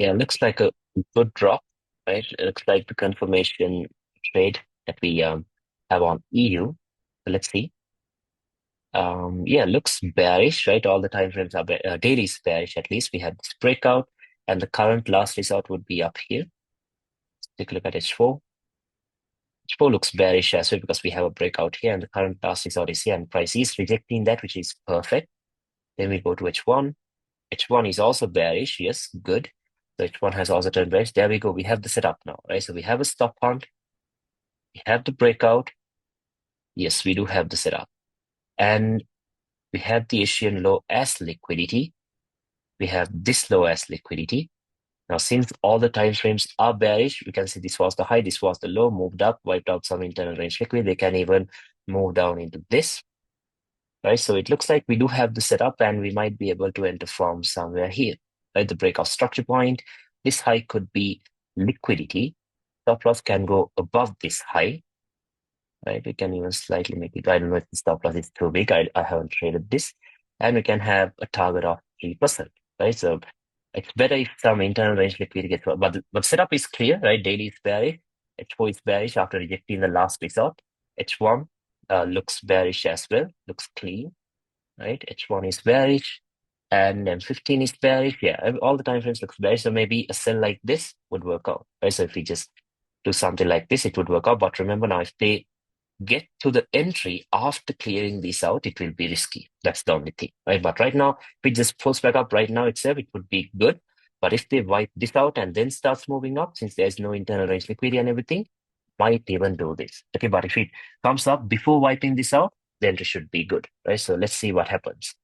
Yeah, looks like a good drop, right? It looks like the confirmation trade that we have on EU. So let's see. Yeah, looks bearish, right? All the time frames are daily is bearish at least. We have this breakout, and the current last resort would be up here. Take a look at H4. H4 looks bearish as well because we have a breakout here, and the current last resort is here, and price is rejecting that, which is perfect. Then we go to H1. H1 is also bearish. Yes, good. So H1 has also turned bearish. There we go. We have the setup now, right? So we have a stop hunt. We have the breakout. Yes, we do have the setup. And we have the Asian low as liquidity. We have this low as liquidity. Now, since all the time frames are bearish, we can see this was the high, this was the low, moved up, wiped out some internal range liquidity. They can even move down into this, right? So it looks like we do have the setup and we might be able to enter from somewhere here, right? The breakout structure point. This high could be liquidity. Stop loss can go above this high, right? We can even slightly make it. I don't know if the stop loss is too big. I haven't traded this. And we can have a target of 3%, right? So it's better if some internal range liquidity gets, but setup is clear, right? Daily is bearish. H4 is bearish after rejecting the last resort. H1 looks bearish as well, looks clean, right? H1 is bearish, and then 15 is bearish. Yeah, all the time frames looks bearish. So maybe a sell like this would work out, right? So if we just do something like this, it would work out. But remember now, if they get to the entry after clearing this out, it will be risky. That's the only thing, right? But right now, if it just pulls back up right now itself, it would be good. But if they wipe this out and then starts moving up, since there's no internal range liquidity and everything, might even do this. Okay, but if it comes up before wiping this out, then it should be good, right? So let's see what happens.